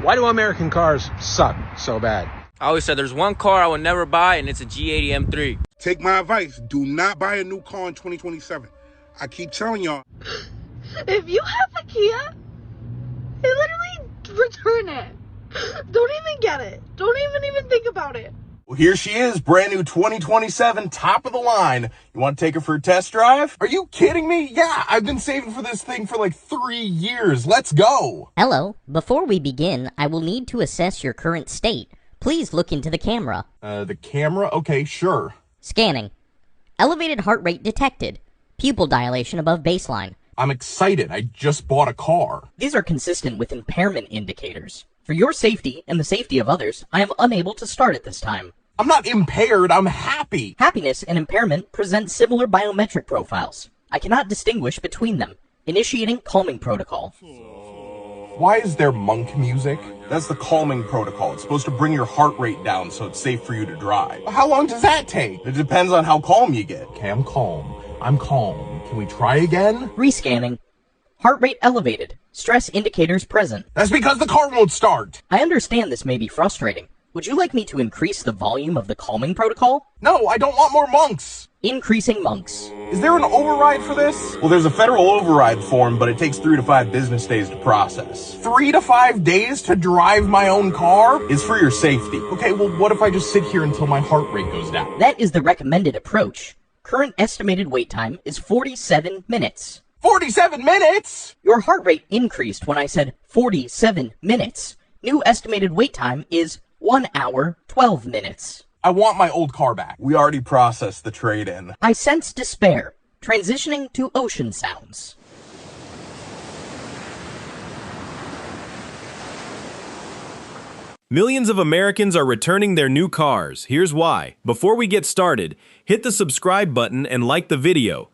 Why do American cars suck so bad? I always said there's one car I would never buy, and it's a G80 M3. Take my advice. Do not buy a new car in 2027. I keep telling y'all. If you have a Kia, literally return it. Don't even get it. Don't even think about it. Well, here she is, brand new 2027, top of the line. You want to take her for a test drive? Are you kidding me? Yeah, I've been saving for this thing for like 3 years. Let's go. Hello. Before we begin, I will need to assess your current state. Please look into the camera. The camera? Okay, sure. Scanning. Elevated heart rate detected. Pupil dilation above baseline. I'm excited. I just bought a car. These are consistent with impairment indicators. For your safety and the safety of others, I am unable to start at this time. I'm not impaired. I'm happy. Happiness and impairment present similar biometric profiles. I cannot distinguish between them. Initiating calming protocol. Why is there monk music? That's the calming protocol. It's supposed to bring your heart rate down so it's safe for you to drive. How long does that take? It depends on how calm you get. Okay, I'm calm. I'm calm. Can we try again? Rescanning. Heart rate elevated. Stress indicators present. That's because the car won't start. I understand this may be frustrating. Would you like me to increase the volume of the calming protocol? No, I don't want more monks. Increasing monks. Is there an override for this? Well, there's a federal override form, but it takes 3 to 5 business days to process. 3 to 5 days to drive my own car is for your safety. Okay, well, what if I just sit here until my heart rate goes down? That is the recommended approach. Current estimated wait time is 47 minutes. 47 minutes? Your heart rate increased when I said 47 minutes. New estimated wait time is 1 hour, 12 minutes. I want my old car back. We already processed the trade-in. I sense despair. Transitioning to ocean sounds. Millions of Americans are returning their new cars. Here's why. Before we get started, hit the subscribe button and like the video.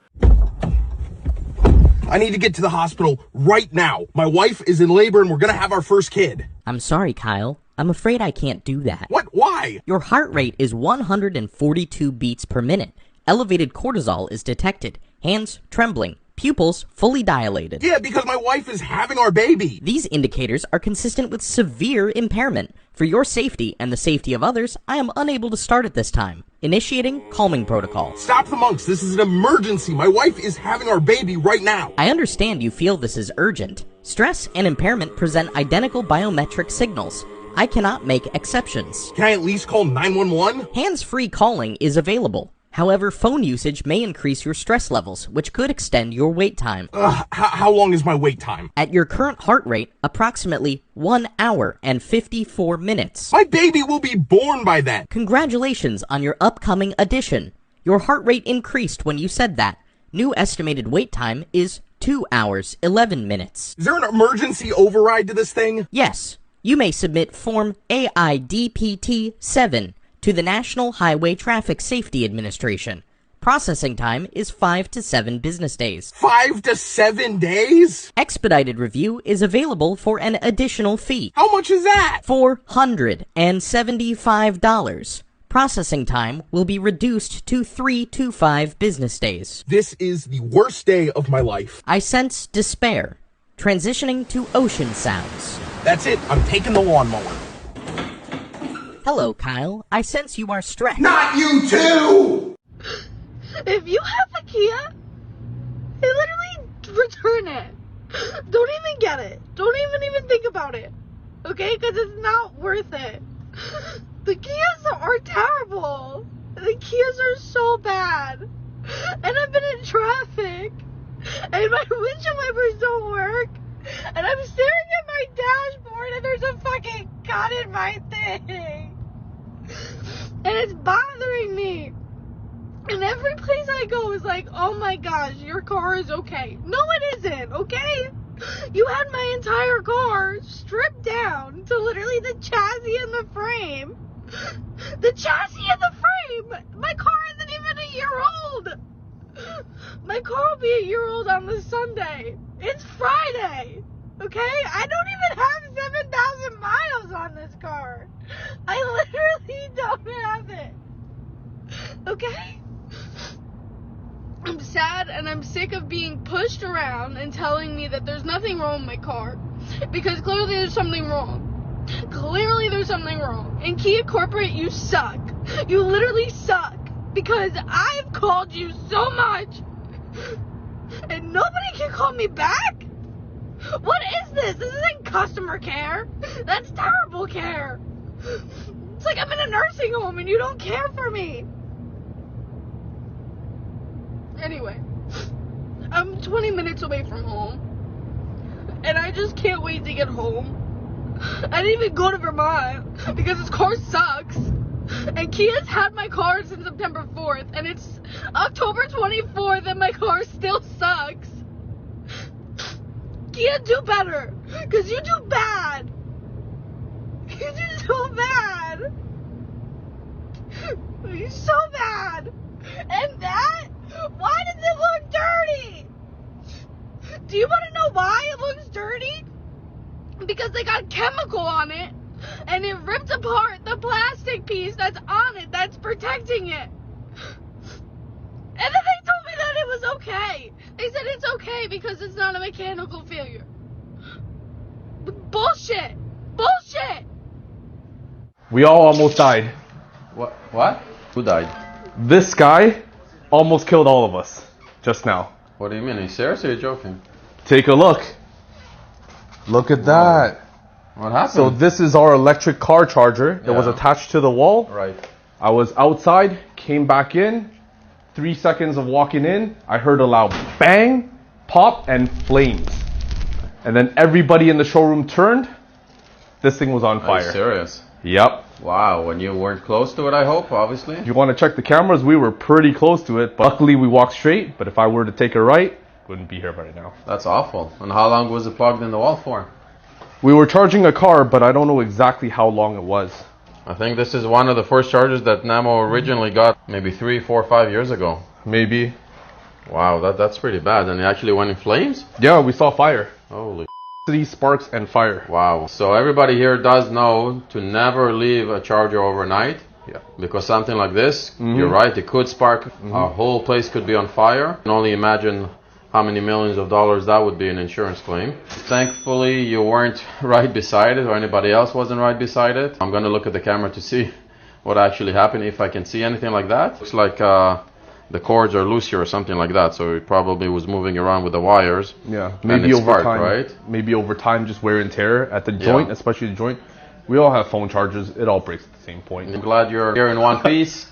I need to get to the hospital right now. My wife is in labor and we're gonna have our first kid. I'm sorry, Kyle. I'm afraid I can't do that. What? Why? Your heart rate is 142 beats per minute. Elevated cortisol is detected. Hands trembling. Pupils fully dilated. Yeah, because my wife is having our baby. These indicators are consistent with severe impairment. For your safety and the safety of others, I am unable to start at this time. Initiating calming protocol. Stop the monks. This is an emergency. My wife is having our baby right now. I understand you feel this is urgent. Stress and impairment present identical biometric signals. I cannot make exceptions. Can I at least call 911? Hands-free calling is available. However, phone usage may increase your stress levels, which could extend your wait time. How long is my wait time? At your current heart rate, approximately 1 hour and 54 minutes. My baby will be born by then. Congratulations on your upcoming addition. Your heart rate increased when you said that. New estimated wait time is 2 hours, 11 minutes. Is there an emergency override to this thing? Yes. You may submit Form AIDPT-7 to the National Highway Traffic Safety Administration. Processing time is 5 to 7 business days. 5 to 7 days? Expedited review is available for an additional fee. How much is that? $475. Processing time will be reduced to 3 to 5 business days. This is the worst day of my life. I sense despair. Transitioning to ocean sounds. That's it. I'm taking the lawnmower. Hello, Kyle. I sense you are stressed. Not you too! If you have a Kia, literally return it. Don't even get it. Don't even think about it. Okay? Because it's not worth it. The Kias are terrible. The Kias are so bad. And I've been in traffic. And my windshield wipers don't work. And I'm staring at my dashboard and there's a fucking cut in my thing. And it's bothering me. And every place I go is like, oh my gosh, your car is okay. No, it isn't, okay? You had my entire car stripped down to literally the chassis and the frame. The chassis and the frame! My car isn't even a year old! My car will be a year old on this Sunday. It's Friday, okay? I don't even have 7,000 miles on this car. I literally don't have it, okay? I'm sad and I'm sick of being pushed around and telling me that there's nothing wrong with my car. Because clearly there's something wrong. Clearly there's something wrong. And Kia Corporate, you suck. You literally suck. Because I've called you so much. And nobody can call me back? What is this? This isn't customer care. That's terrible care. It's like I'm in a nursing home and you don't care for me. Anyway, I'm 20 minutes away from home. And I just can't wait to get home. I didn't even go to Vermont because this car sucks. And Kia's had my car since September 4th. And it's October 24th and my car still sucks. Kia, do better. Because you do bad. You do so bad. You're so bad. And that? Why does it look dirty? Do you want to know why it looks dirty? Because they got chemical on it. And it ripped apart the plastic piece that's on it, that's protecting it. And then they told me that it was okay. They said it's okay because it's not a mechanical failure. Bullshit. Bullshit. We all almost died. What? Who died? This guy almost killed all of us just now. What do you mean? Are you serious or are you joking? Take a look. Look at that. What happened? So this is our electric car charger that was attached to the wall. Right. I was outside, came back in. 3 seconds of walking in, I heard a loud bang, pop, and flames. And then everybody in the showroom turned. This thing was on fire. Are you serious? Yep. Wow, and you weren't close to it, I hope, obviously? If you want to check the cameras, we were pretty close to it. But luckily, we walked straight. But if I were to take a right, wouldn't be here right now. That's awful. And how long was it plugged in the wall for? We were charging a car, but I don't know exactly how long it was. I think this is one of the first chargers that Namo originally got maybe 3, 4, 5 years ago. Maybe. Wow, that's pretty bad. And it actually went in flames? Yeah, we saw fire. Holy. 3 sparks and fire. Wow. So everybody here does know to never leave a charger overnight. Yeah. Because something like this, you're right, it could spark. A whole place could be on fire. You can only imagine how many millions of dollars that would be an insurance claim. Thankfully, you weren't right beside it, or anybody else wasn't right beside it. I'm going to look at the camera to see what actually happened, if I can see anything like that. Looks like the cords are loose here or something like that, so it probably was moving around with the wires. Yeah, maybe over sparked, time, right? Maybe over time, just wear and tear at the joint, especially the joint. We all have phone chargers. It all breaks at the same point. I'm glad you're here in one piece.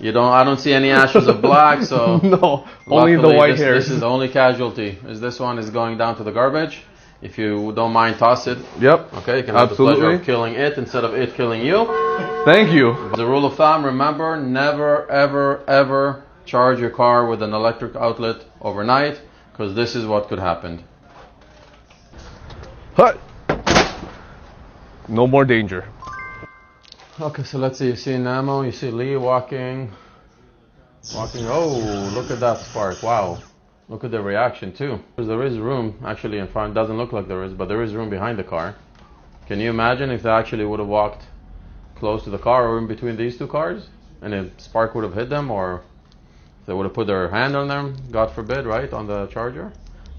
I don't see any ashes of black, so no, only the white hair. This is the only casualty. This one is going down to the garbage. If you don't mind, toss it. Yep. Okay, you can have the pleasure of killing it instead of it killing you. Thank you. As a rule of thumb, remember, never, ever, ever charge your car with an electric outlet overnight, because this is what could happen. Hut. No more danger. Okay, so let's see. You see Namo, you see Lee walking. Oh, look at that spark. Wow. Look at the reaction too. There is room actually in front. Doesn't look like there is, but there is room behind the car. Can you imagine if they actually would have walked close to the car or in between these two cars and a spark would have hit them, or if they would have put their hand on them, God forbid, right, on the charger?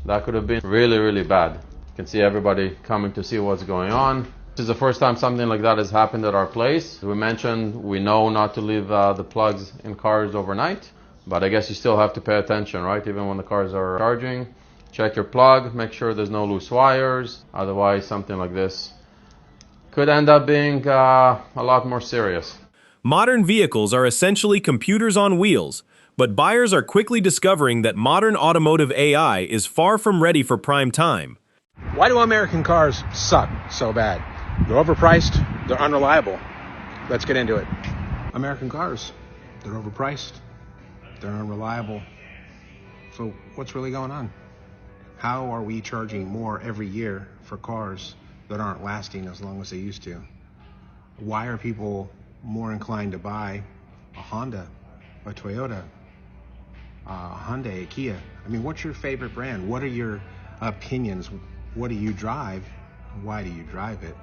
That could have been really, really bad. You can see everybody coming to see what's going on. This is the first time something like that has happened at our place. We mentioned we know not to leave the plugs in cars overnight, but I guess you still have to pay attention, right? Even when the cars are charging, check your plug, make sure there's no loose wires. Otherwise, something like this could end up being a lot more serious. Modern vehicles are essentially computers on wheels, but buyers are quickly discovering that modern automotive AI is far from ready for prime time. Why do American cars suck so bad? They're overpriced, they're unreliable. Let's get into it. American cars, they're overpriced, they're unreliable. So what's really going on? How are we charging more every year for cars that aren't lasting as long as they used to? Why are people more inclined to buy a Honda, a Toyota, a Hyundai, a Kia? I mean, what's your favorite brand? What are your opinions? What do you drive? Why do you drive it?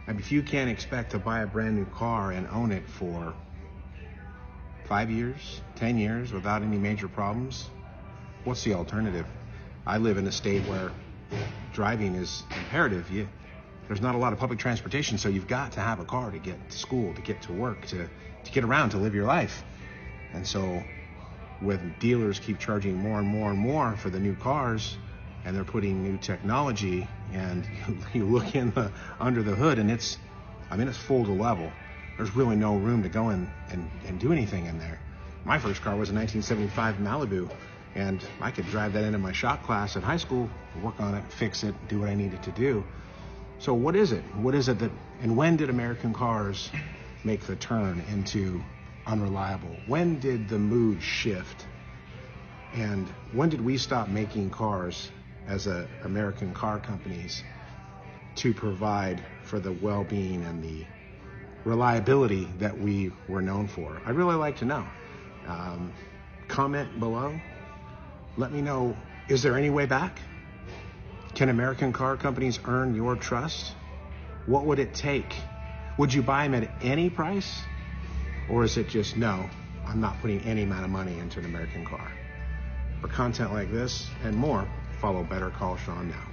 And if you can't expect to buy a brand new car and own it for 5 years, 10 years without any major problems, what's the alternative? I live in a state where driving is imperative. there's not a lot of public transportation, so you've got to have a car to get to school, to get to work, to get around, to live your life. And so when dealers keep charging more and more and more for the new cars, and they're putting new technology, and you look under the hood, and it's full to level. There's really no room to go in and do anything in there. My first car was a 1975 Malibu, and I could drive that into my shop class at high school, work on it, fix it, do what I needed to do. So what is it? What is it that, and when did American cars make the turn into unreliable? When did the mood shift? And when did we stop making cars as American car companies to provide for the well-being and the reliability that we were known for? I'd really like to know. Comment below. Let me know, is there any way back? Can American car companies earn your trust? What would it take? Would you buy them at any price? Or is it just, no, I'm not putting any amount of money into an American car? For content like this and more, follow Better Call Sean now.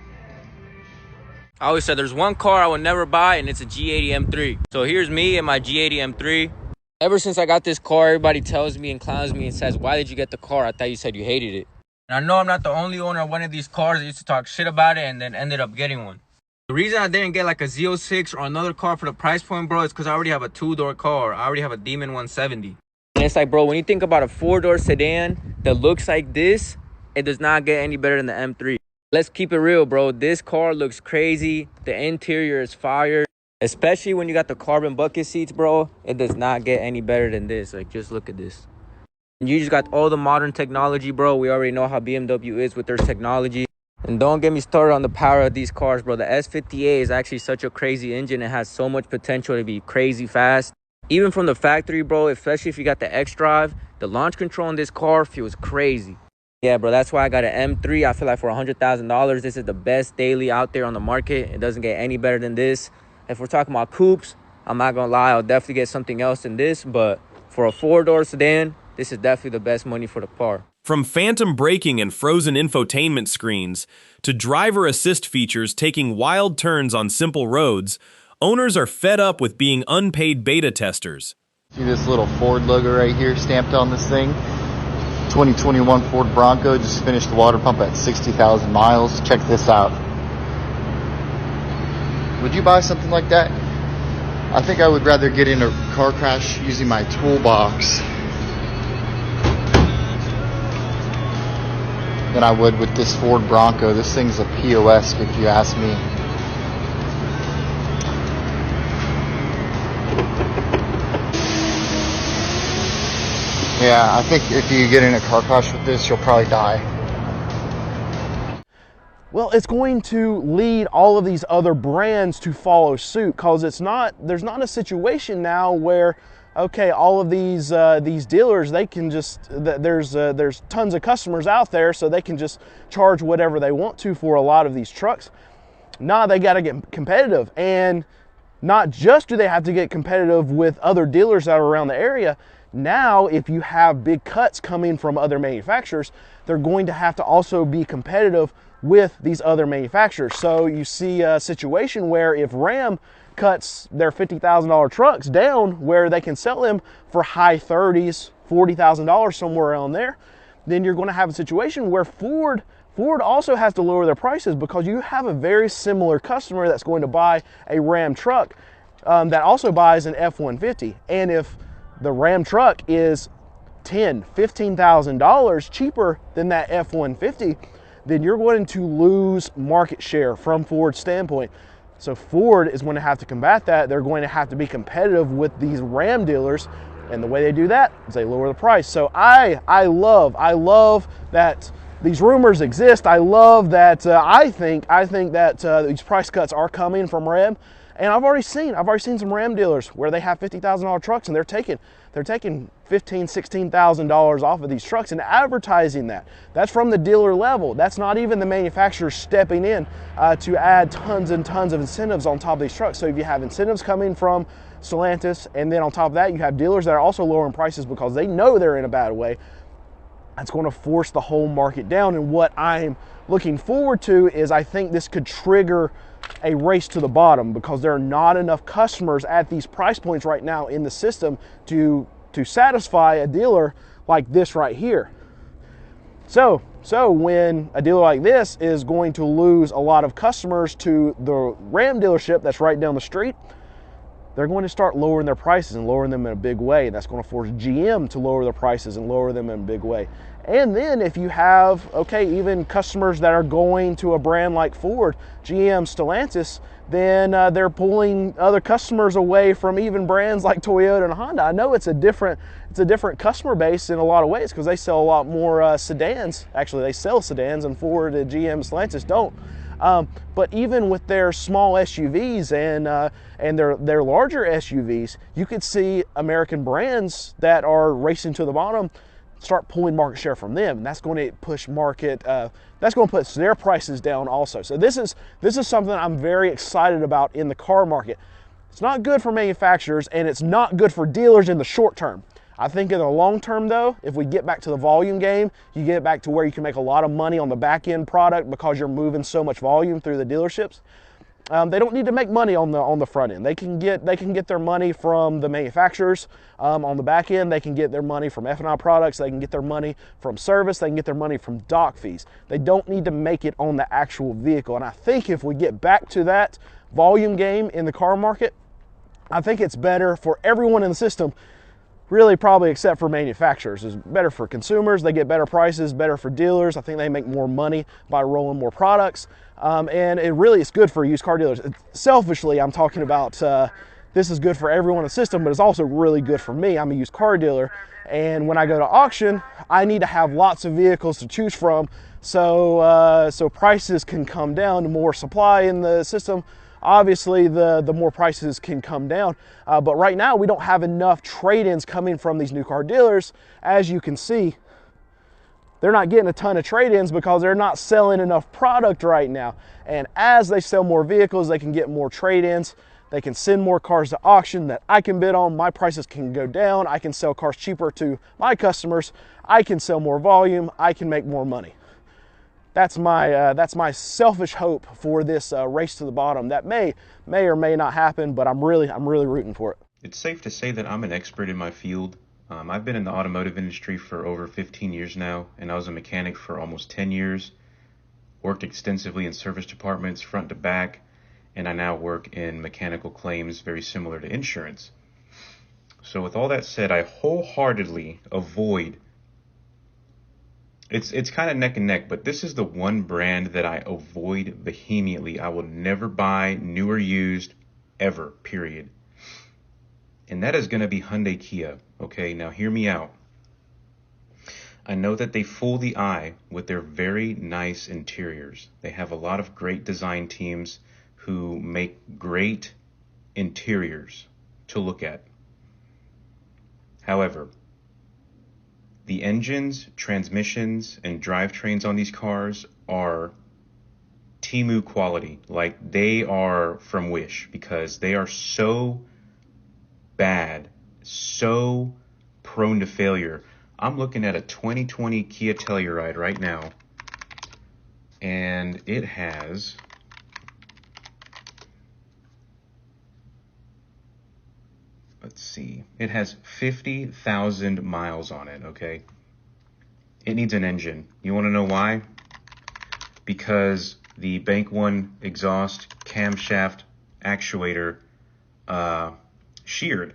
I always said there's one car I would never buy, and it's a G80 M3. So here's me and my G80 M3. Ever since I got this car, everybody tells me and clowns me and says, why did you get the car? I thought you said you hated it. And I know I'm not the only owner of one of these cars that used to talk shit about it and then ended up getting one. The reason I didn't get like a Z06 or another car for the price point, bro, is because I already have a 2-door car. I already have a Demon 170. And it's like, bro, when you think about a 4-door sedan that looks like this, it does not get any better than the M3. Let's keep it real, bro. This car looks crazy. The interior is fire. Especially when you got the carbon bucket seats, bro. It does not get any better than this. Like, just look at this. You just got all the modern technology, bro. We already know how BMW is with their technology. And don't get me started on the power of these cars, bro. The S50A is actually such a crazy engine. It has so much potential to be crazy fast. Even from the factory, bro, especially if you got the X-Drive, the launch control on this car feels crazy. Yeah, bro, that's why I got an M3. I feel like for $100,000, this is the best daily out there on the market. It doesn't get any better than this. If we're talking about coupes, I'm not gonna lie, I'll definitely get something else than this, but for a 4-door sedan, this is definitely the best money for the car. From phantom braking and frozen infotainment screens to driver assist features taking wild turns on simple roads, owners are fed up with being unpaid beta testers. See this little Ford logo right here stamped on this thing? 2021 Ford Bronco, just finished the water pump at 60,000 miles. Check this out. Would you buy something like that? I think I would rather get in a car crash using my toolbox than I would with this Ford Bronco. This thing's a POS if you ask me. Yeah, I think if you get in a car crash with this, you'll probably die. Well, it's going to lead all of these other brands to follow suit, because there's not a situation now where, okay, all of these dealers, they can just, there's tons of customers out there, so they can just charge whatever they want to for a lot of these trucks. Nah, they got to get competitive, and not just do they have to get competitive with other dealers that are around the area. Now, if you have big cuts coming from other manufacturers, they're going to have to also be competitive with these other manufacturers. So you see a situation where if Ram cuts their $50,000 trucks down where they can sell them for high 30s, $40,000, somewhere around there, then you're going to have a situation where Ford also has to lower their prices, because you have a very similar customer that's going to buy a Ram truck that also buys an F-150. And if the Ram truck is $10,000, $15,000 cheaper than that F-150, then you're going to lose market share from Ford's standpoint. So Ford is going to have to combat that. They're going to have to be competitive with these Ram dealers, and the way they do that is they lower the price. So I love that these rumors exist. I love that I think that these price cuts are coming from Ram. And I've already seen some Ram dealers where they have $50,000 trucks, and they're taking $15,000, $16,000 off of these trucks and advertising that. That's from the dealer level. That's not even the manufacturer stepping in to add tons and tons of incentives on top of these trucks. So if you have incentives coming from Stellantis, and then on top of that, you have dealers that are also lowering prices because they know they're in a bad way, That's going to force the whole market down. And what I'm looking forward to is I think this could trigger a race to the bottom, because there are not enough customers at these price points right now in the system to satisfy a dealer like this right here. So when a dealer like this is going to lose a lot of customers to the Ram dealership that's right down the street, they're going to start lowering their prices and lowering them in a big way. That's going to force GM to lower their prices and lower them in a big way. And then if you have, okay, even customers that are going to a brand like Ford, GM, Stellantis, then they're pulling other customers away from even brands like Toyota and Honda. I know it's a different customer base in a lot of ways, because they sell a lot more sedans. Actually, they sell sedans, and Ford and GM and Stellantis don't. But even with their small SUVs and their larger SUVs, you could see American brands that are racing to the bottom start pulling market share from them, and that's going to push market. That's going to put their prices down also. So this is something I'm very excited about in the car market. It's not good for manufacturers, and it's not good for dealers in the short term. I think in the long term, though, if we get back to the volume game, you get back to where you can make a lot of money on the back end product because you're moving so much volume through the dealerships. They don't need to make money on the front end. They can get their money from the manufacturers. On the back end, they can get their money from F&I products. They can get their money from service. They can get their money from dock fees. They don't need to make it on the actual vehicle. And I think if we get back to that volume game in the car market, I think it's better for everyone in the system, really probably except for manufacturers. It's better for consumers. They get better prices, better for dealers. I think they make more money by rolling more products. And it's good for used car dealers. Selfishly, I'm talking about this is good for everyone in the system, but it's also really good for me. I'm a used car dealer, and when I go to auction, I need to have lots of vehicles to choose from, so prices can come down. The more supply in the system, obviously the more prices can come down. But right now we don't have enough trade-ins coming from these new car dealers. As you can see, they're not getting a ton of trade-ins because they're not selling enough product right now. And as they sell more vehicles, they can get more trade-ins. They can send more cars to auction that I can bid on. My prices can go down. I can sell cars cheaper to my customers. I can sell more volume. I can make more money. That's my selfish hope for this race to the bottom. That may or may not happen, but I'm really rooting for it. It's safe to say that I'm an expert in my field. I've been in the automotive industry for over 15 years now, and I was a mechanic for almost 10 years. Worked extensively in service departments, front to back, and I now work in mechanical claims, very similar to insurance. So with all that said, I wholeheartedly avoid, it's kind of neck and neck, but this is the one brand that I avoid vehemently. I will never buy new or used ever, period. And that is going to be Hyundai Kia. Okay, now hear me out. I know that they fool the eye with their very nice interiors. They have a lot of great design teams who make great interiors to look at. However, the engines, transmissions, and drivetrains on these cars are Temu quality. Like, they are from Wish, because they are so bad, so prone to failure. I'm looking at a 2020 Kia Telluride right now, and it has it has 50,000 miles on it. Okay, it needs an engine. You want to know why? Because the Bank One exhaust camshaft actuator sheared.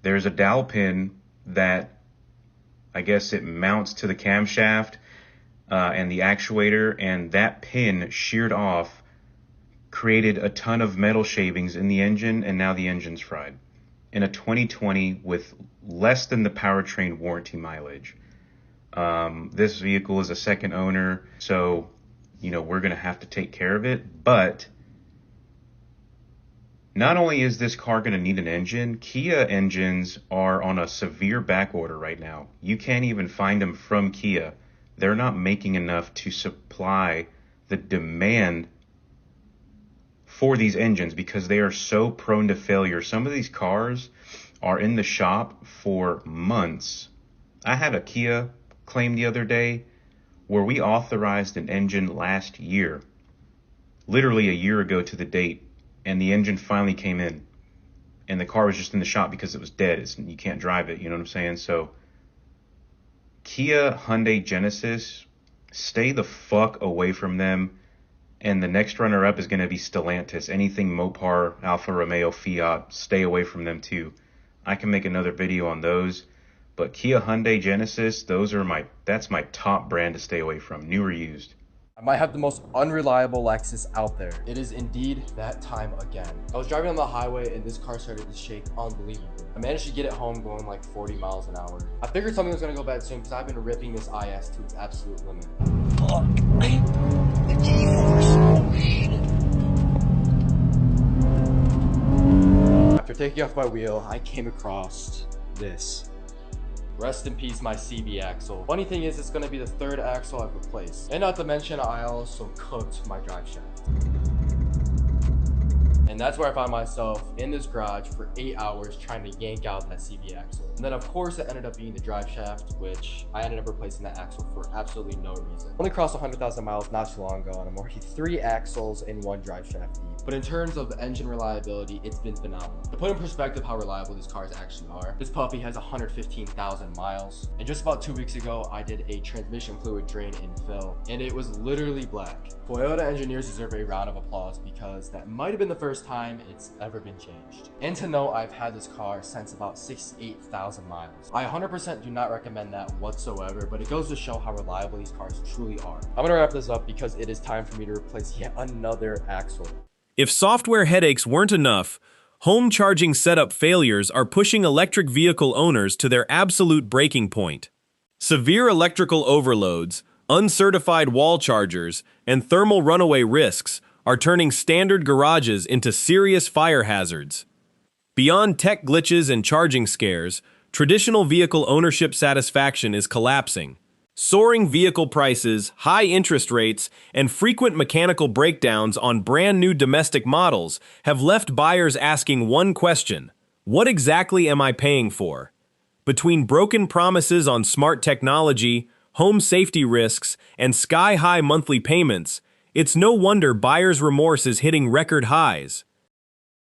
There's a dowel pin that I guess it mounts to the camshaft and the actuator, and that pin sheared off, created a ton of metal shavings in the engine, and now the engine's fried. In a 2020 with less than the powertrain warranty mileage. This vehicle is a second owner, so we're gonna have to take care of it. But not only is this car going to need an engine, Kia engines are on a severe back order right now. You can't even find them from Kia. They're not making enough to supply the demand for these engines because they are so prone to failure. Some of these cars are in the shop for months. I had a Kia claim the other day where we authorized an engine last year, literally a year ago to the date, and the engine finally came in. And the car was just in the shop because it was dead. You can't drive it, you know what I'm saying? So Kia, Hyundai, Genesis, stay the fuck away from them. And the next runner-up is going to be Stellantis. Anything Mopar, Alfa Romeo, Fiat, stay away from them too. I can make another video on those. But Kia, Hyundai, Genesis, that's my top brand to stay away from, new or used. I might have the most unreliable Lexus out there. It is indeed that time again. I was driving on the highway and this car started to shake unbelievably. I managed to get it home going like 40 miles an hour. I figured something was gonna go bad soon because I've been ripping this IS to its absolute limit. The G-force. After taking off my wheel, I came across this. Rest in peace, my CB axle. Funny thing is, it's gonna be the third axle I've replaced. And not to mention, I also cooked my drive shaft. And that's where I found myself in this garage for 8 hours trying to yank out that CB axle. And then of course it ended up being the drive shaft, which I ended up replacing that axle for absolutely no reason. Only crossed 100,000 miles not too long ago, and I'm already 3 axles in 1 drive shaft deep. But in terms of engine reliability, it's been phenomenal. To put in perspective how reliable these cars actually are, this puppy has 115,000 miles. And just about 2 weeks ago, I did a transmission fluid drain and fill, and it was literally black. Toyota engineers deserve a round of applause because that might have been the first time it's ever been changed. And to note, I've had this car since about 68,000 miles. I 100% do not recommend that whatsoever, but it goes to show how reliable these cars truly are. I'm gonna wrap this up because it is time for me to replace yet another axle. If software headaches weren't enough, home charging setup failures are pushing electric vehicle owners to their absolute breaking point. Severe electrical overloads, uncertified wall chargers, and thermal runaway risks are turning standard garages into serious fire hazards. Beyond tech glitches and charging scares, traditional vehicle ownership satisfaction is collapsing. Soaring vehicle prices, high interest rates, and frequent mechanical breakdowns on brand new domestic models have left buyers asking one question: what exactly am I paying for? Between broken promises on smart technology, home safety risks, and sky-high monthly payments, it's no wonder buyer's remorse is hitting record highs.